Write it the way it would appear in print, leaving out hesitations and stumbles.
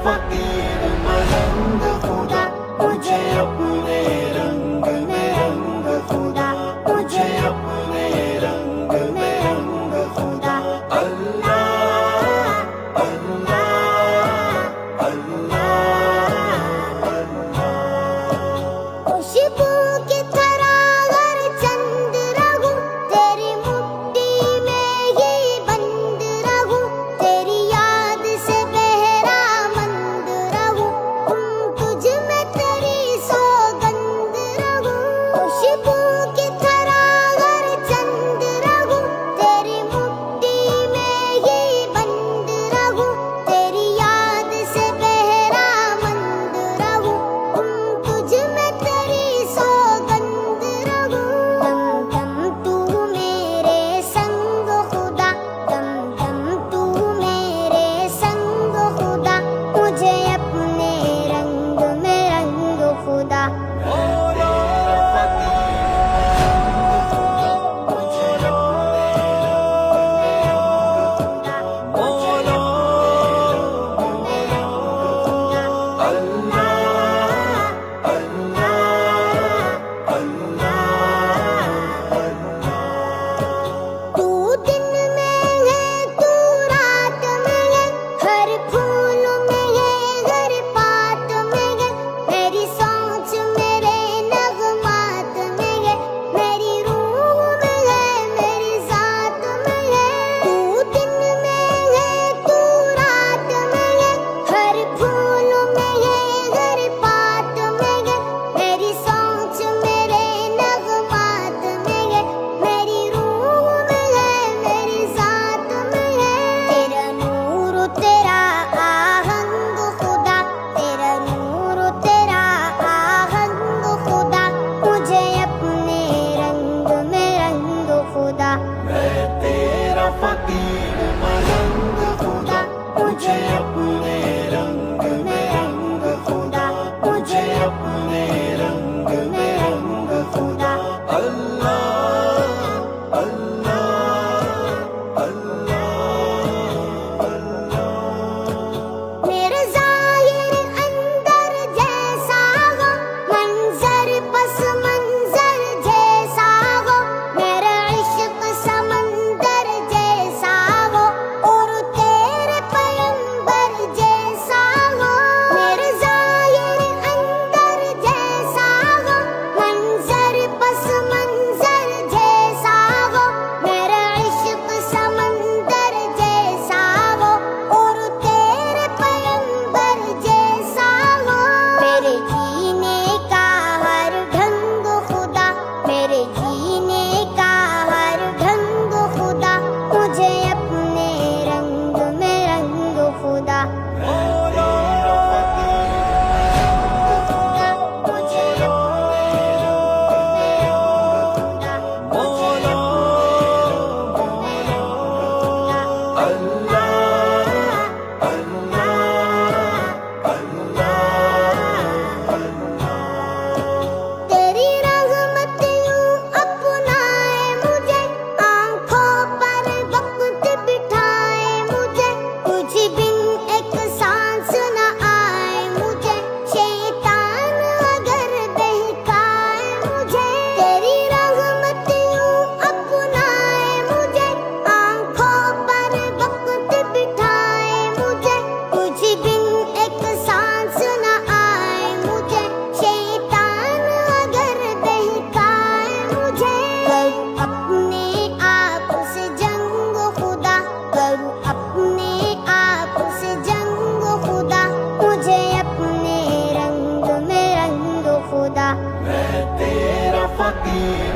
फकीर मलंग खुदा, मुझे अपने रंग में रंग खुदा, मुझे अपने रंग में रंग खुदा। अल्लाह अल्लाह अल्लाह अल्लाह। खुशबू की तरह हर चंद रहूं, तेरी मुट्ठी में ही बंद रहूं, तेरी याद से बहरा मंद रहूं, तुझ में तेरी सौगंध रहूं। खुशबू की तरह हर चंद रहूं, तेरी मुट्ठी में ही बंद रहूं, तेरी याद से बहरा मंद रहूं, तुझ में तेरी सौगंध रहूं। दम दम तू मेरे संग खुदा, दम दम तू मेरे संग खुदा, मुझे अपने रंग में रंग खुदा। तू दिन में है, तू रात में है, हर फूल में है, हर बात में है, मेरी सोच मेरे नगमात में है, मेरी रूह में है, मेरी जात में है। तू दिन में है, तू रात में है, हर फूल में है, हर बात में है, मेरी सोच मेरे नगमात में है, मेरी रूह में है, मेरी जात में है। तेरा नूर तेरा आहंग खुदा, तेरा नूर तेरा आहंग खुदा, मुझे अपने रंग में रंग खुदा। मैं तेरा फकीर मलंग खुदा, मुझे अपने रंग में रंग खुदा, मुझे अपने रंग में रंग खुदा। अल्लाह अल्लाह अल्लाह अल्लाह। मेरे ज़ाहिर अंदर जैसा हो, मंजर पस मंजर जैसा हो, मेरा इश्क समंदर जैसा हो, और तेरे पैगंबर जैसा हो। मेरे ज़ाहिर अंदर जैसा हो, मंजर पस मंजर जैसा हो, मेरा इश्क समंदर जैसा हो, और तेरे पैगंबर जैसा हो। मेरे जीने का हर ढंग खुदा, मेरे जीने का हर ढंग खुदा, मुझे अपने रंग में रंग खुदा। तेरी रहमत यूं अपनाए मुझे, आँखों पर वक्त बिठाए मुझे, कुछ बिन एक सांस न आए मुझे, शैतान अगर बहकाए मुझे। तेरी रहमत यूं अपनाए मुझे, आँखों पर वक्त बिठाए मुझे, कुछ बिन एक सांस न आए मुझे, शैतान अगर बहकाए मुझे। करूँ अपने आप से जंग खुदा, करूँ अपने आप से जंग खुदा, मुझे अपने रंग में रंग खुदा। मैं तेरा फकीर